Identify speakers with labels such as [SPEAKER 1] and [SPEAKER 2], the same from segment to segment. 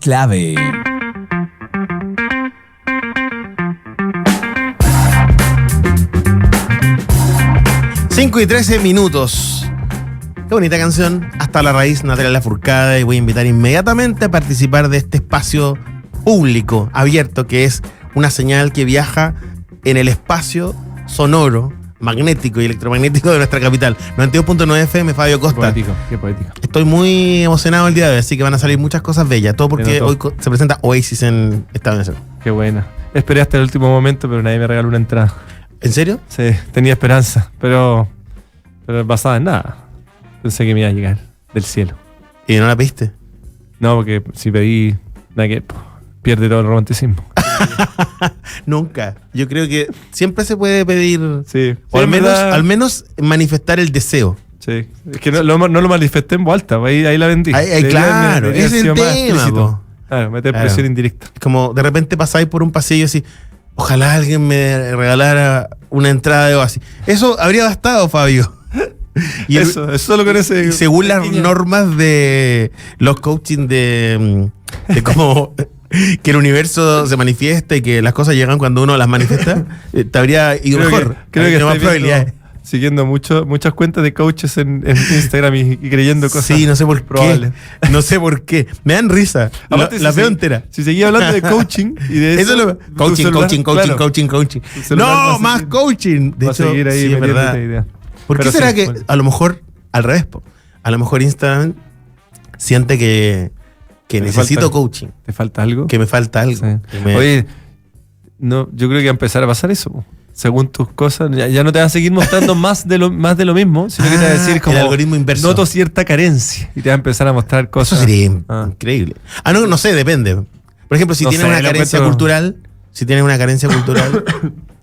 [SPEAKER 1] Clave.
[SPEAKER 2] Cinco y 13 minutos. Qué bonita canción. Hasta la raíz, Natalia Lafourcade. Y voy a invitar inmediatamente a participar de este espacio público, abierto, que es una señal que viaja en el espacio sonoro, magnético y electromagnético de nuestra capital. 92.9 FM, Fabio Costa.
[SPEAKER 3] Qué poético.
[SPEAKER 2] Estoy muy emocionado el día de hoy, así que van a salir muchas cosas bellas. Todo porque hoy se presenta Oasis en esta Venezuela.
[SPEAKER 3] Qué buena. Esperé hasta el último momento, pero nadie me regaló una entrada.
[SPEAKER 2] ¿En serio?
[SPEAKER 3] Sí, tenía esperanza, pero basada en nada. Pensé que me iba a llegar del cielo.
[SPEAKER 2] ¿Y no la pediste?
[SPEAKER 3] No, porque si pedí, nada que pierde todo el romanticismo.
[SPEAKER 2] Nunca. Yo creo que siempre se puede pedir,
[SPEAKER 3] Sí.
[SPEAKER 2] o al menos manifestar el deseo.
[SPEAKER 3] Sí. Es que no lo manifesté en voz alta, ahí la vendí.
[SPEAKER 2] Claro, ese es el tema, po.
[SPEAKER 3] Claro, meter
[SPEAKER 2] Claro.
[SPEAKER 3] presión indirecta.
[SPEAKER 2] Como de repente pasáis por un pasillo y así, ojalá alguien me regalara una entrada de Oasis. Eso habría bastado, Fabio.
[SPEAKER 3] Eso, es solo con ese.
[SPEAKER 2] Y según las normas de los coaching de cómo que el universo se manifiesta y que las cosas llegan cuando uno las manifiesta, te habría ido mejor.
[SPEAKER 3] Creo que
[SPEAKER 2] Hay más
[SPEAKER 3] estoy
[SPEAKER 2] probabilidades.
[SPEAKER 3] siguiendo muchas cuentas de coaches en Instagram y creyendo cosas.
[SPEAKER 2] Sí, no sé por
[SPEAKER 3] probables.
[SPEAKER 2] qué. No sé por qué. Me dan risa.
[SPEAKER 3] Aparte,
[SPEAKER 2] La veo entera.
[SPEAKER 3] Si seguía hablando de coaching y de eso.
[SPEAKER 2] Coaching. No, más coaching. De
[SPEAKER 3] Va a
[SPEAKER 2] hecho,
[SPEAKER 3] seguir ahí
[SPEAKER 2] sí, es verdad.
[SPEAKER 3] metiéndote idea.
[SPEAKER 2] ¿Por qué
[SPEAKER 3] Pero
[SPEAKER 2] será
[SPEAKER 3] sí,
[SPEAKER 2] que
[SPEAKER 3] bueno.
[SPEAKER 2] a lo mejor al revés, po? A lo mejor Instagram siente que necesito
[SPEAKER 3] falta-
[SPEAKER 2] coaching,
[SPEAKER 3] ¿Te falta algo?
[SPEAKER 2] que me falta algo?
[SPEAKER 3] Sí.
[SPEAKER 2] Que me-
[SPEAKER 3] Oye, no, yo creo que va a empezar a pasar eso. Po. Según tus cosas, ya no te va a seguir mostrando más de lo mismo, sino que te va a decir como
[SPEAKER 2] el algoritmo inverso.
[SPEAKER 3] noto cierta carencia y te va a empezar a mostrar
[SPEAKER 2] Eso
[SPEAKER 3] cosas.
[SPEAKER 2] sería
[SPEAKER 3] Ah.
[SPEAKER 2] increíble. No sé, depende. Por ejemplo, si
[SPEAKER 3] No
[SPEAKER 2] tienes
[SPEAKER 3] sé,
[SPEAKER 2] una
[SPEAKER 3] lo
[SPEAKER 2] carencia
[SPEAKER 3] encuentro-
[SPEAKER 2] cultural,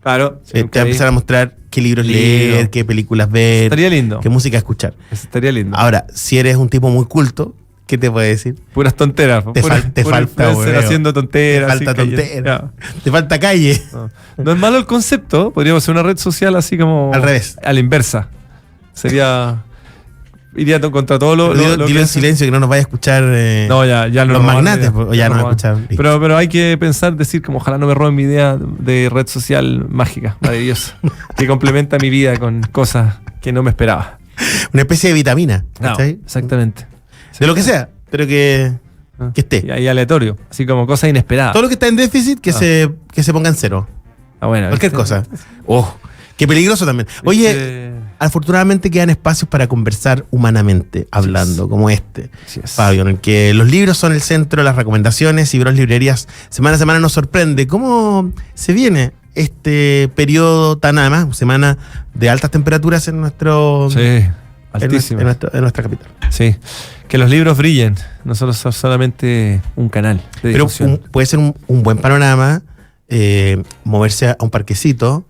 [SPEAKER 3] Claro.
[SPEAKER 2] te va a empezar a mostrar qué libros
[SPEAKER 3] Libro.
[SPEAKER 2] leer, qué películas ver,
[SPEAKER 3] Estaría lindo.
[SPEAKER 2] qué música escuchar.
[SPEAKER 3] Eso estaría lindo.
[SPEAKER 2] Ahora, si eres un tipo muy culto, ¿qué te puede decir?
[SPEAKER 3] Puras tonteras. Po.
[SPEAKER 2] Te
[SPEAKER 3] Pura
[SPEAKER 2] falta,
[SPEAKER 3] influencer
[SPEAKER 2] hueveo.
[SPEAKER 3] haciendo tonteras.
[SPEAKER 2] Te falta
[SPEAKER 3] así, cayendo.
[SPEAKER 2] tontera. Te falta calle.
[SPEAKER 3] No es malo el concepto. Podríamos hacer una red social así como.
[SPEAKER 2] Al revés.
[SPEAKER 3] A la inversa. Sería. Iría contra todo lo
[SPEAKER 2] Dilo
[SPEAKER 3] que
[SPEAKER 2] en
[SPEAKER 3] hace.
[SPEAKER 2] silencio que no nos vaya a escuchar
[SPEAKER 3] No, ya
[SPEAKER 2] los
[SPEAKER 3] robaron
[SPEAKER 2] magnates,
[SPEAKER 3] la idea.
[SPEAKER 2] pues, ya no
[SPEAKER 3] robaron.
[SPEAKER 2] escuchan.
[SPEAKER 3] Pero hay que pensar, decir como ojalá no me roben mi idea de red social mágica, maravillosa, que complementa mi vida con cosas que no me esperaba.
[SPEAKER 2] Una especie de vitamina, ¿cachai?
[SPEAKER 3] Exactamente.
[SPEAKER 2] De lo que sea, pero que esté.
[SPEAKER 3] Y ahí aleatorio, así como cosas inesperadas.
[SPEAKER 2] Todo lo que está en déficit, que se ponga en cero.
[SPEAKER 3] Bueno,
[SPEAKER 2] Cualquier
[SPEAKER 3] ¿viste?
[SPEAKER 2] cosa. Oh, qué peligroso también. Oye, afortunadamente quedan espacios para conversar humanamente, hablando, como este,
[SPEAKER 3] Así es.
[SPEAKER 2] Fabio, en el que los libros son el centro de las recomendaciones y Bros Librerías semana a semana nos sorprende. ¿Cómo se viene este periodo tan, además, semana de altas temperaturas en nuestro...
[SPEAKER 3] Sí, altísimo.
[SPEAKER 2] en nuestra capital?
[SPEAKER 3] Sí, que los libros brillen, no solo son solamente un canal de
[SPEAKER 2] Pero
[SPEAKER 3] difusión.
[SPEAKER 2] puede ser un buen panorama moverse a un parquecito,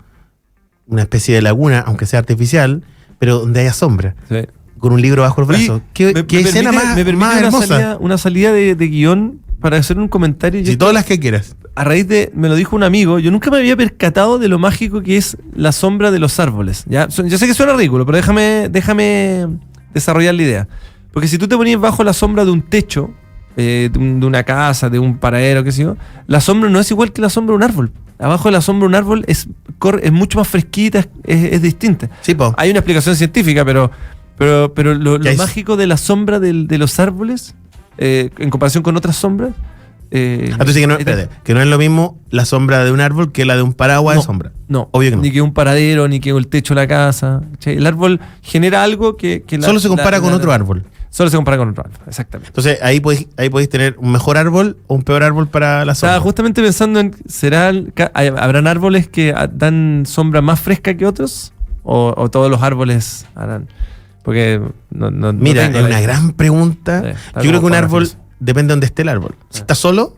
[SPEAKER 2] una especie de laguna, aunque sea artificial, pero donde haya sombra,
[SPEAKER 3] Sí.
[SPEAKER 2] con un libro bajo el brazo.
[SPEAKER 3] Oye,
[SPEAKER 2] ¿Qué escena más hermosa?
[SPEAKER 3] una salida de guión para hacer un comentario.
[SPEAKER 2] Si todas las que quieras.
[SPEAKER 3] A raíz de, me lo dijo un amigo, yo nunca me había percatado de lo mágico que es la sombra de los árboles. ¿Ya? Yo sé que suena ridículo, pero déjame desarrollar la idea. Porque si tú te ponías bajo la sombra de un techo, de una casa, de un paradero, qué sé yo, la sombra no es igual que la sombra de un árbol. Abajo de la sombra de un árbol es mucho más fresquita, es distinta.
[SPEAKER 2] Sí, po.
[SPEAKER 3] Hay una explicación científica, pero lo
[SPEAKER 2] Ya es-
[SPEAKER 3] mágico de la sombra de los árboles, en comparación con otras sombras.
[SPEAKER 2] Entonces que no es lo mismo la sombra de un árbol que la de un paraguas de sombra.
[SPEAKER 3] No,
[SPEAKER 2] Obvio que no.
[SPEAKER 3] ni que un paradero, ni que el techo de la casa. ¿Cachai? El árbol genera algo que
[SPEAKER 2] Solo se compara con otro árbol.
[SPEAKER 3] Solo se compara con otro árbol, exactamente.
[SPEAKER 2] Entonces ahí podéis tener un mejor árbol o un peor árbol para la sombra.
[SPEAKER 3] Estaba justamente pensando en, ¿habrán árboles que dan sombra más fresca que otros? ¿O todos los árboles harán? Porque no
[SPEAKER 2] Mira,
[SPEAKER 3] tengo
[SPEAKER 2] es
[SPEAKER 3] la
[SPEAKER 2] una
[SPEAKER 3] idea.
[SPEAKER 2] gran pregunta.
[SPEAKER 3] Sí,
[SPEAKER 2] Yo
[SPEAKER 3] está
[SPEAKER 2] creo
[SPEAKER 3] como
[SPEAKER 2] que un
[SPEAKER 3] para
[SPEAKER 2] árbol
[SPEAKER 3] filosofía.
[SPEAKER 2] depende de donde esté el árbol. Si está solo,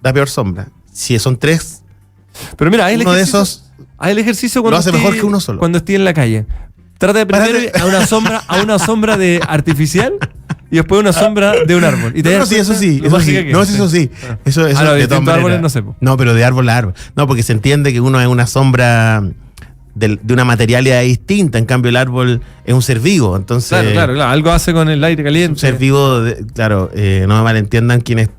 [SPEAKER 2] da peor sombra. Si son tres,
[SPEAKER 3] Pero mira, hay el
[SPEAKER 2] uno de
[SPEAKER 3] ejercicio,
[SPEAKER 2] esos
[SPEAKER 3] hay el ejercicio cuando
[SPEAKER 2] lo hace mejor que uno solo.
[SPEAKER 3] Cuando esté en la calle. Trata de primero
[SPEAKER 2] Párate.
[SPEAKER 3] a una sombra de artificial y después una sombra de un árbol. Y te
[SPEAKER 2] No,
[SPEAKER 3] das
[SPEAKER 2] sí, eso
[SPEAKER 3] cuenta
[SPEAKER 2] sí.
[SPEAKER 3] lo
[SPEAKER 2] Eso
[SPEAKER 3] mágica
[SPEAKER 2] sí.
[SPEAKER 3] que
[SPEAKER 2] No,
[SPEAKER 3] es.
[SPEAKER 2] eso sí.
[SPEAKER 3] Ah.
[SPEAKER 2] Eso
[SPEAKER 3] Ah, no,
[SPEAKER 2] de todas
[SPEAKER 3] distintos
[SPEAKER 2] maneras.
[SPEAKER 3] árboles no sé, po.
[SPEAKER 2] No, pero de árbol a árbol. No, porque se entiende que uno es una sombra de una materialidad distinta. En cambio, el árbol es un ser vivo. Entonces,
[SPEAKER 3] Claro. Algo hace con el aire
[SPEAKER 2] un
[SPEAKER 3] caliente.
[SPEAKER 2] ser vivo, claro, no me malentiendan quienes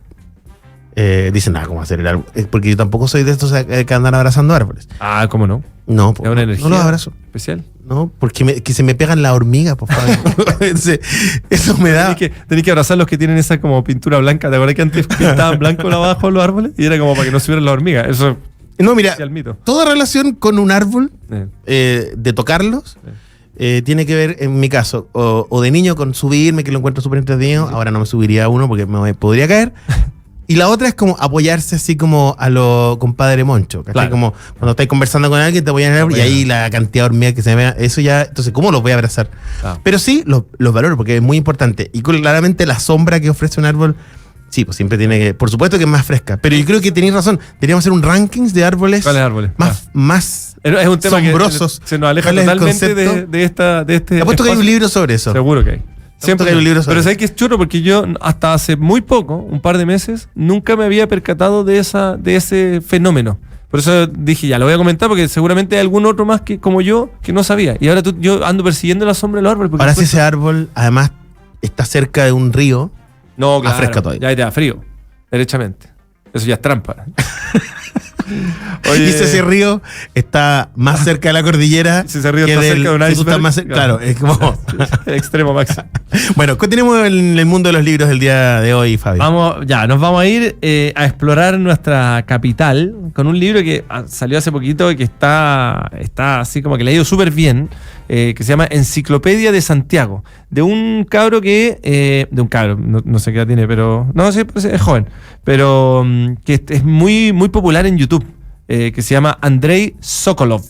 [SPEAKER 2] dicen, ¿cómo hacer el árbol? Porque yo tampoco soy de estos que andan abrazando árboles.
[SPEAKER 3] Ah, ¿cómo no?
[SPEAKER 2] No,
[SPEAKER 3] Es una energía
[SPEAKER 2] no los abrazo.
[SPEAKER 3] especial.
[SPEAKER 2] No, porque que se me pegan las hormigas, por favor. Eso me da.
[SPEAKER 3] Tenés que abrazar los que tienen esa como pintura blanca. ¿Te acuerdas que antes pintaban blanco abajo los árboles? Y era como para que no subieran las hormigas. Eso
[SPEAKER 2] No, mira,
[SPEAKER 3] es el mito.
[SPEAKER 2] toda relación con un árbol, de tocarlos, tiene que ver, en mi caso, o de niño con subirme, que lo encuentro súper entretenido. Ahora no me subiría a uno porque me podría caer. Y la otra es como apoyarse así como a lo compadre Moncho. ¿Cachai?
[SPEAKER 3] Claro.
[SPEAKER 2] Como cuando estáis conversando con alguien, te apoyan en el árbol y ahí la cantidad de hormigas que se me vea, eso ya, entonces, ¿cómo los voy a abrazar?
[SPEAKER 3] Ah.
[SPEAKER 2] Pero sí, los valoro porque es muy importante. Y claramente la sombra que ofrece un árbol, sí, pues siempre tiene que, por supuesto que es más fresca. Pero yo creo que tenéis razón, deberíamos hacer un rankings de árboles,
[SPEAKER 3] ¿Cuáles árboles?
[SPEAKER 2] más
[SPEAKER 3] Es un tema
[SPEAKER 2] asombrosos.
[SPEAKER 3] que se nos aleja
[SPEAKER 2] ¿Cuál es el
[SPEAKER 3] totalmente
[SPEAKER 2] concepto?
[SPEAKER 3] de este.
[SPEAKER 2] Te apuesto que hay un
[SPEAKER 3] espacio.
[SPEAKER 2] libro sobre eso.
[SPEAKER 3] Seguro que hay.
[SPEAKER 2] Siempre hay un libro sobre
[SPEAKER 3] Pero
[SPEAKER 2] eso.
[SPEAKER 3] sabes que es churro porque yo hasta hace muy poco, un par de meses, nunca me había percatado de ese fenómeno. Por eso dije, ya lo voy a comentar porque seguramente hay algún otro más que como yo que no sabía. Y ahora yo ando persiguiendo la sombra de los árboles.
[SPEAKER 2] Ahora si ese árbol además está cerca de un río,
[SPEAKER 3] no, claro,
[SPEAKER 2] fresca todavía.
[SPEAKER 3] ya te da frío, derechamente. Eso ya es trampa.
[SPEAKER 2] y si ese río está más cerca de la cordillera,
[SPEAKER 3] Si ese río
[SPEAKER 2] que
[SPEAKER 3] está cerca de un
[SPEAKER 2] si tú estás
[SPEAKER 3] iceberg,
[SPEAKER 2] más claro, es como...
[SPEAKER 3] Extremo máximo.
[SPEAKER 2] Bueno, continuemos en el mundo de los libros del día de hoy, Fabio.
[SPEAKER 3] Nos vamos a ir a explorar nuestra capital con un libro que salió hace poquito y que está así como que le ha ido súper bien, que se llama Enciclopedia de Santiago, de un cabro no sé qué edad tiene, pero no sé, pues es joven, pero que es muy, muy popular en YouTube, que se llama Andrei Sokolov.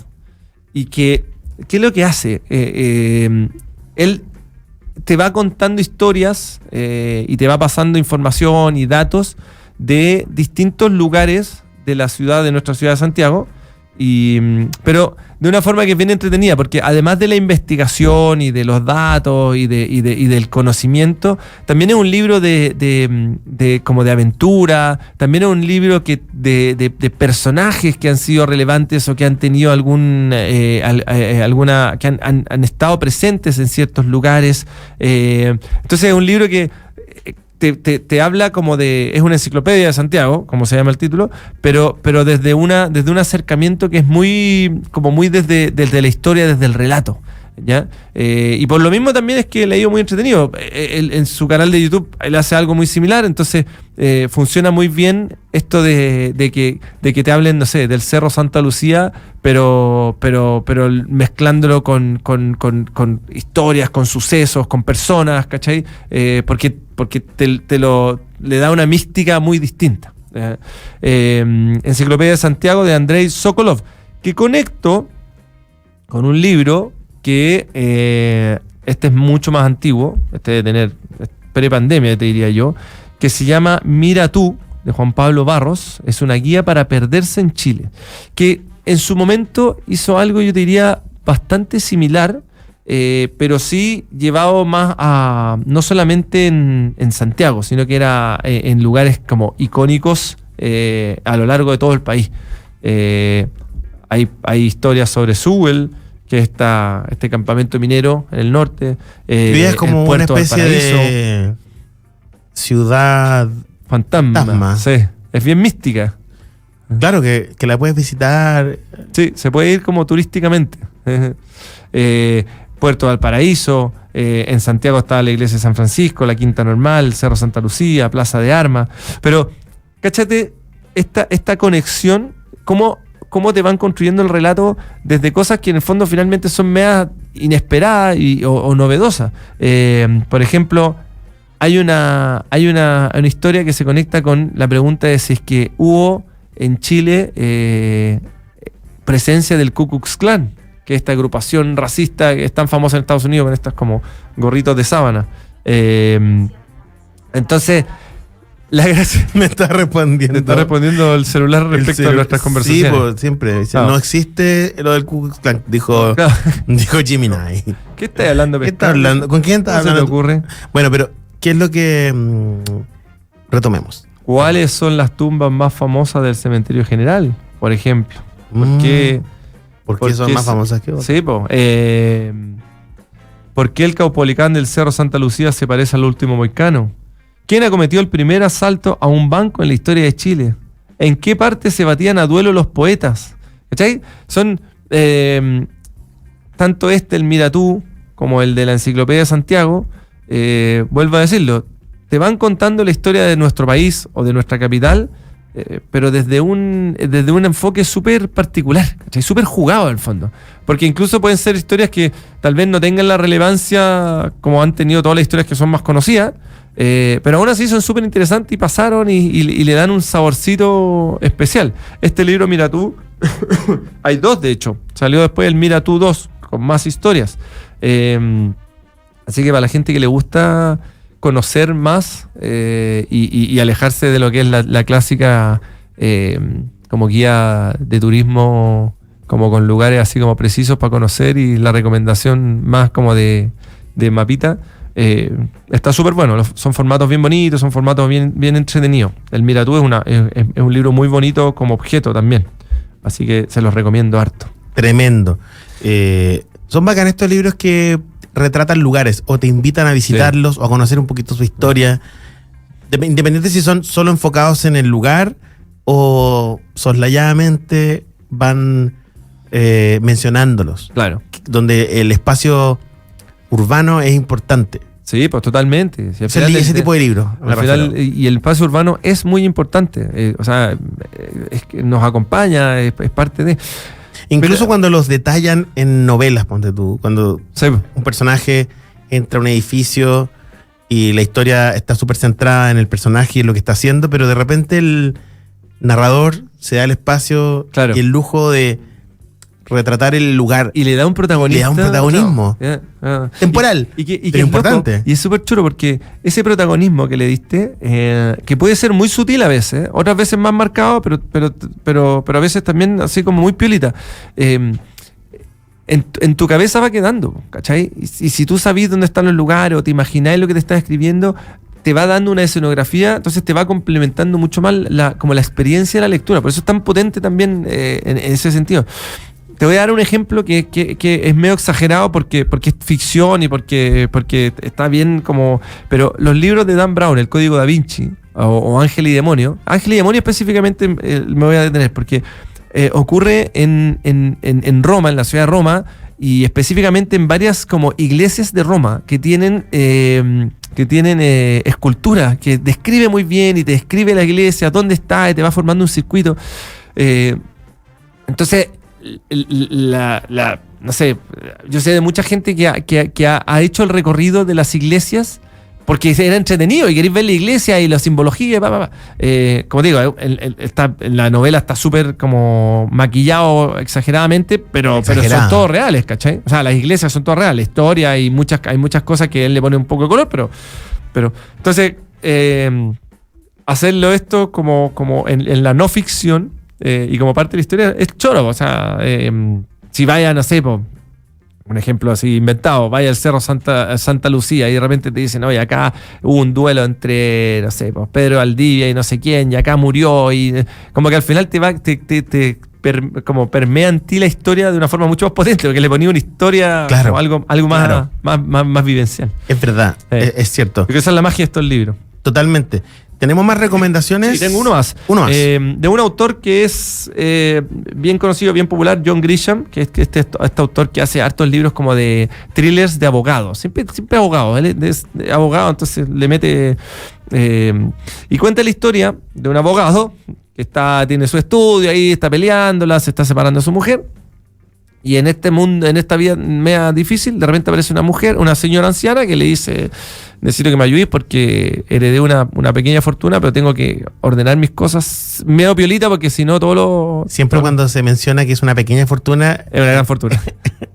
[SPEAKER 3] Y ¿qué es lo que hace? Él te va contando historias y te va pasando información y datos de distintos lugares de la ciudad, de nuestra ciudad de Santiago, pero de una forma que es bien entretenida, porque además de la investigación y de los datos y del conocimiento, también es un libro como de aventura, también es un libro de personajes que han sido relevantes o que han tenido que han estado presentes en ciertos lugares. Entonces es un libro que te habla como es una enciclopedia de Santiago, como se llama el título, pero desde un acercamiento que es muy desde la historia, desde el relato, ¿ya? Y por lo mismo también es que le ha ido muy entretenido. En su canal de YouTube él hace algo muy similar, entonces funciona muy bien esto de que te hablen, no sé, del Cerro Santa Lucía, pero mezclándolo con historias, con sucesos, con personas, ¿cachai? Porque le da una mística muy distinta. Enciclopedia de Santiago de Andrei Sokolov, que conecto con un libro que este es mucho más antiguo, este debe tener prepandemia, te diría yo, que se llama Mira tú, de Juan Pablo Barros. Es una guía para perderse en Chile, que en su momento hizo algo, yo te diría, bastante similar, pero sí llevado más a, no solamente en Santiago, sino que era en lugares como icónicos a lo largo de todo el país. Hay historias sobre Sewell, que es este campamento minero en el norte.
[SPEAKER 2] Es como una especie de ciudad
[SPEAKER 3] fantasma. Sí, es bien mística.
[SPEAKER 2] Claro, que la puedes visitar.
[SPEAKER 3] Sí, se puede ir como turísticamente. Puerto Valparaíso, en Santiago está la iglesia de San Francisco, la Quinta Normal, Cerro Santa Lucía, Plaza de Armas. Pero, cáchate, esta conexión, cómo te van construyendo el relato desde cosas que en el fondo finalmente son medias inesperadas o novedosas. Por ejemplo, hay una historia que se conecta con la pregunta de si es que hubo en Chile presencia del Ku Klux Klan, que es esta agrupación racista que es tan famosa en Estados Unidos con estas como gorritos de sábana. Entonces, la gracia...
[SPEAKER 2] Me está respondiendo
[SPEAKER 3] el celular respecto a nuestras conversaciones.
[SPEAKER 2] Sí, pues, siempre. Dice,
[SPEAKER 3] No.
[SPEAKER 2] no existe lo del Ku Klux Klan, dijo Gemini.
[SPEAKER 3] ¿Qué estás hablando,
[SPEAKER 2] ¿Qué estás hablando? ¿Con quién estás
[SPEAKER 3] ¿Cómo se te
[SPEAKER 2] hablando?
[SPEAKER 3] ocurre?
[SPEAKER 2] Bueno, pero ¿qué es lo que retomemos?
[SPEAKER 3] ¿Cuáles son las tumbas más famosas del cementerio general, por ejemplo? ¿Por qué?
[SPEAKER 2] ¿Por qué son más famosas que otras?
[SPEAKER 3] Sí, ¿por qué el Caupolicán del Cerro Santa Lucía se parece al último moicano? ¿Quién acometió el primer asalto a un banco en la historia de Chile? ¿En qué parte se batían a duelo los poetas? ¿Cachai? Son tanto el Mira Tú, como el de la Enciclopedia de Santiago, vuelvo a decirlo, te van contando la historia de nuestro país o de nuestra capital, pero desde un enfoque súper particular, ¿cachai? Súper jugado en el fondo. Porque incluso pueden ser historias que tal vez no tengan la relevancia como han tenido todas las historias que son más conocidas, pero aún así son súper interesantes y pasaron y le dan un saborcito especial. Este libro, Mira Tú, hay 2 de hecho, salió después el Mira Tú 2, con más historias. Así que para la gente que le gusta conocer más y alejarse de lo que es la clásica como guía de turismo, como con lugares así como precisos para conocer, y la recomendación más como de mapita, está súper bueno. Son formatos bien bonitos, son formatos bien entretenidos. El Mira Tú es un libro muy bonito como objeto también, así que se los recomiendo harto.
[SPEAKER 2] Tremendo. Son bacanes estos libros que retratan lugares o te invitan a visitarlos, sí, o a conocer un poquito su historia, independiente si son solo enfocados en el lugar o soslayadamente van mencionándolos.
[SPEAKER 3] Claro.
[SPEAKER 2] Donde el espacio urbano es importante.
[SPEAKER 3] Sí, pues totalmente. Si
[SPEAKER 2] ese tipo de libros.
[SPEAKER 3] Y el espacio urbano es muy importante. O sea, es que nos acompaña, es parte de...
[SPEAKER 2] Incluso cuando los detallan en novelas, ponte tú, cuando
[SPEAKER 3] sí,
[SPEAKER 2] un personaje entra a un edificio y la historia está súper centrada en el personaje y en lo que está haciendo, pero de repente el narrador se da el espacio, claro, y el lujo de retratar el lugar.
[SPEAKER 3] Y le da un
[SPEAKER 2] protagonismo.
[SPEAKER 3] No.
[SPEAKER 2] Temporal, pero importante.
[SPEAKER 3] Loco, y es súper chulo porque ese protagonismo que le diste, que puede ser muy sutil a veces, otras veces más marcado, pero a veces también así como muy piolita. En tu cabeza va quedando, ¿cachai? Y si tú sabes dónde están los lugares o te imagináis lo que te está escribiendo, te va dando una escenografía, entonces te va complementando mucho más como la experiencia de la lectura. Por eso es tan potente también en ese sentido. Te voy a dar un ejemplo que es medio exagerado porque es ficción y porque está bien como... Pero los libros de Dan Brown, El Código Da Vinci, o Ángel y Demonio específicamente me voy a detener porque ocurre en Roma, en la ciudad de Roma, y específicamente en varias como iglesias de Roma que tienen esculturas, que describe muy bien y te describe la iglesia, dónde está, y te va formando un circuito. Entonces... no sé, yo sé de mucha gente que ha hecho el recorrido de las iglesias porque era entretenido y queréis ver la iglesia y la simbología. Como digo, la novela está súper como maquillado exageradamente, pero son todos reales, ¿cachai? O sea, las iglesias son todas reales, la historia, hay muchas cosas que él le pone un poco de color, pero entonces hacerlo esto como en la no ficción, y como parte de la historia es choro. O sea, si vaya, no sé, un ejemplo así inventado, vaya al Cerro Santa Lucía y de repente te dicen, oye, acá hubo un duelo entre, no sé, Pedro Valdivia y no sé quién, y acá murió, y como que al final como permea en ti la historia de una forma mucho más potente, porque le ponía una historia, claro, como algo más, claro, más vivencial.
[SPEAKER 2] Es verdad, es cierto.
[SPEAKER 3] Porque esa es la magia de estos libros.
[SPEAKER 2] Totalmente. ¿Tenemos más recomendaciones?
[SPEAKER 3] Sí, tengo uno más. De un autor que es bien conocido, bien popular, John Grisham, que es este autor que hace hartos libros como de thrillers de abogados. Siempre abogado. Él es abogado, entonces le mete... y cuenta la historia de un abogado que tiene su estudio ahí, está peleándola, se está separando de su mujer. Y en este mundo, en esta vida media difícil, de repente aparece una señora anciana que le dice: necesito que me ayudes porque heredé una pequeña fortuna, pero tengo que ordenar mis cosas medio piolita porque si no todo lo...
[SPEAKER 2] Siempre cuando se menciona que es una pequeña fortuna...
[SPEAKER 3] Es una gran fortuna.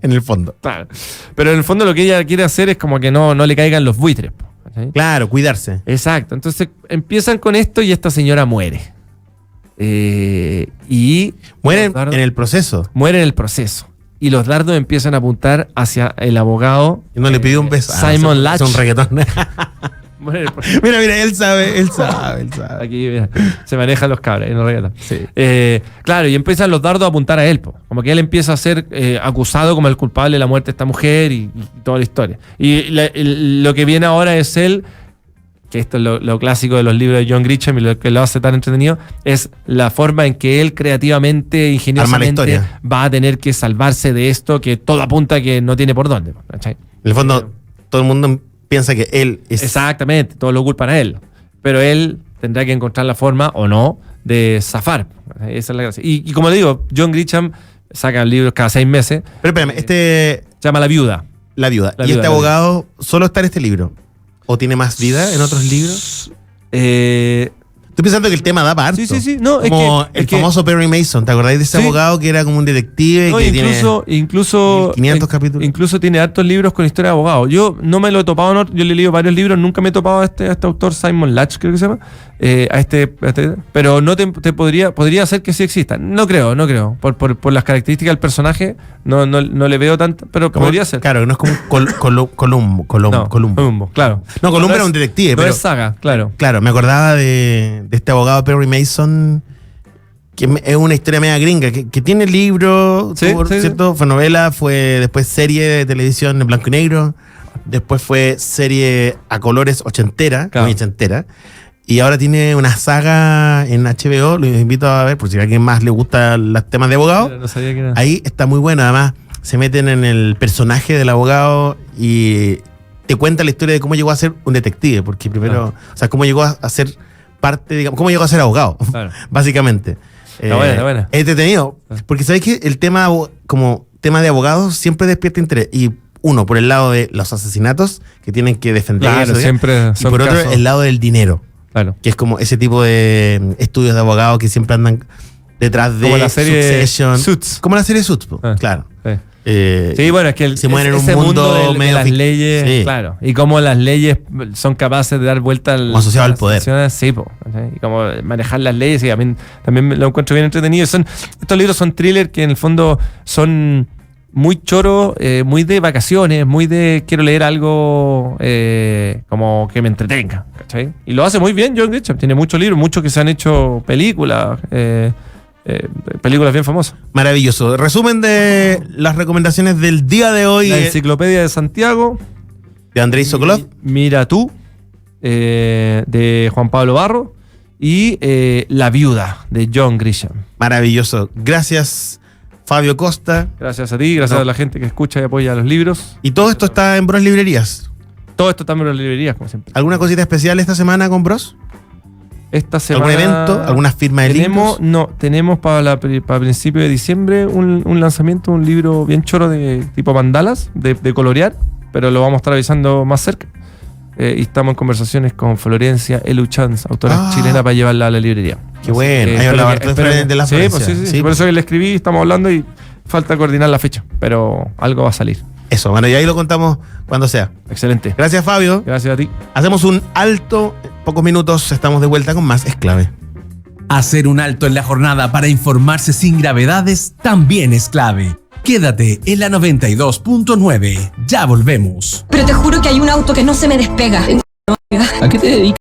[SPEAKER 2] En el fondo.
[SPEAKER 3] Claro. Pero en el fondo lo que ella quiere hacer es como que no le caigan los buitres. ¿Sí?
[SPEAKER 2] Claro, cuidarse.
[SPEAKER 3] Exacto. Entonces empiezan con esto y esta señora muere. Y...
[SPEAKER 2] Muere en el proceso.
[SPEAKER 3] Muere en el proceso. Y los dardos empiezan a apuntar hacia el abogado.
[SPEAKER 2] Y no le pidió un beso.
[SPEAKER 3] Simon Latch.
[SPEAKER 2] Es un reggaetón. Mira, él sabe.
[SPEAKER 3] Aquí, mira, se manejan los cabros en el reggaetón.
[SPEAKER 2] Sí.
[SPEAKER 3] Claro, y empiezan los dardos a apuntar a él. Como que él empieza a ser acusado como el culpable de la muerte de esta mujer y toda la historia. Y lo que viene ahora es él que esto es lo clásico de los libros de John Grisham y lo que lo hace tan entretenido, es la forma en que él creativamente, ingeniosamente va a tener que salvarse de esto, que todo apunta a que no tiene por dónde. ¿Cachai?
[SPEAKER 2] En el fondo, todo el mundo piensa que él es...
[SPEAKER 3] Exactamente, todo lo culpan a él. Pero él tendrá que encontrar la forma, o no, de zafar. Esa es la gracia. Y como le digo, John Grisham saca libros cada 6 meses.
[SPEAKER 2] Pero espérame,
[SPEAKER 3] Se llama La Viuda.
[SPEAKER 2] La Viuda.
[SPEAKER 3] La
[SPEAKER 2] ¿Y
[SPEAKER 3] Viuda,
[SPEAKER 2] este abogado solo está en este libro? ¿O tiene más vida en otros libros? Estoy pensando que el tema da para harto.
[SPEAKER 3] Sí. No,
[SPEAKER 2] como el famoso Perry Mason. ¿Te acordáis de ese abogado que era como un detective?
[SPEAKER 3] No,
[SPEAKER 2] que
[SPEAKER 3] incluso
[SPEAKER 2] 500 capítulos.
[SPEAKER 3] Incluso tiene hartos libros con historia de abogados. Yo no me lo he topado, yo le he leído varios libros, nunca me he topado a este autor, Simon Latch, creo que se llama. Pero no te podría ser que sí exista. No creo. Por las características del personaje, no le veo tanto, pero podría ser.
[SPEAKER 2] Claro, no es como Columbo.
[SPEAKER 3] Columbo, claro.
[SPEAKER 2] No, Columbo era un detective.
[SPEAKER 3] No
[SPEAKER 2] pero,
[SPEAKER 3] es saga, claro.
[SPEAKER 2] Claro, me acordaba de este abogado Perry Mason, que es una historia media gringa, que tiene libros, ¿cierto? Fue novela, fue después serie de televisión en blanco y negro, después fue serie a colores ochentera, muy ochentera, y ahora tiene una saga en HBO, los invito a ver, por si a alguien más le gusta los temas de abogado.
[SPEAKER 3] No sabía que era.
[SPEAKER 2] Ahí está muy bueno, además se meten en el personaje del abogado y te cuenta la historia de cómo llegó a ser un detective, porque primero, o sea, cómo llegó a ser parte, digamos, cómo llegó a ser abogado, básicamente.
[SPEAKER 3] Está buena.
[SPEAKER 2] Es entretenido, porque sabes que el tema como tema de abogados siempre despierta interés, y uno, por el lado de los asesinatos que tienen que defender,
[SPEAKER 3] claro, siempre
[SPEAKER 2] y por otro, el lado del dinero,
[SPEAKER 3] claro,
[SPEAKER 2] que es como ese tipo de estudios de abogados que siempre andan detrás de
[SPEAKER 3] como la serie
[SPEAKER 2] Succession,
[SPEAKER 3] Suits.
[SPEAKER 2] como la serie Suits, claro.
[SPEAKER 3] Sí, bueno, es que
[SPEAKER 2] se mueven en un
[SPEAKER 3] ese
[SPEAKER 2] mundo
[SPEAKER 3] de
[SPEAKER 2] medio
[SPEAKER 3] las leyes,
[SPEAKER 2] sí.
[SPEAKER 3] claro, y cómo las leyes son capaces de dar vuelta
[SPEAKER 2] como asociado al poder.
[SPEAKER 3] Sí, y cómo manejar las leyes, y a mí también lo encuentro bien entretenido. Estos libros son thrillers que en el fondo son muy choros, muy de vacaciones, muy de quiero leer algo como que me entretenga, ¿cachai? Y lo hace muy bien John Grisham, tiene muchos libros, muchos que se han hecho películas, películas bien famosas.
[SPEAKER 2] Maravilloso. Resumen de las recomendaciones del día de hoy.
[SPEAKER 3] La Enciclopedia de Santiago,
[SPEAKER 2] de Andrei Sokolov.
[SPEAKER 3] Mira tú, de Juan Pablo Barro, y La Viuda, de John Grisham.
[SPEAKER 2] Maravilloso. Gracias, Fabio Costa.
[SPEAKER 3] Gracias a ti, gracias a la gente que escucha y apoya los libros.
[SPEAKER 2] Y todo esto está en Bros Librerías.
[SPEAKER 3] Todo esto está en las librerías, como siempre.
[SPEAKER 2] ¿Alguna cosita especial esta semana con Bros?
[SPEAKER 3] Esta semana,
[SPEAKER 2] ¿algún evento? ¿Alguna firma de libros?
[SPEAKER 3] Tenemos para principio de diciembre un lanzamiento, un libro bien choro de tipo mandalas, de colorear, pero lo vamos a estar avisando más cerca. Y estamos en conversaciones con Florencia Eluchans, autora chilena, para llevarla a la librería.
[SPEAKER 2] Qué bueno. Ahí hablaba de la Florencia.
[SPEAKER 3] Sí. Por eso que le escribí, estamos hablando y falta coordinar la fecha, pero algo va a salir.
[SPEAKER 2] Eso, bueno, y ahí lo contamos cuando sea.
[SPEAKER 3] Excelente.
[SPEAKER 2] Gracias, Fabio.
[SPEAKER 3] Gracias a ti.
[SPEAKER 2] Hacemos un alto, pocos minutos, estamos de vuelta con más Es Clave.
[SPEAKER 1] Hacer un alto en la jornada para informarse sin gravedades también es clave. Quédate en la 92.9. Ya volvemos.
[SPEAKER 4] Pero te juro que hay un auto que no se me despega.
[SPEAKER 1] ¿A qué te dedicas?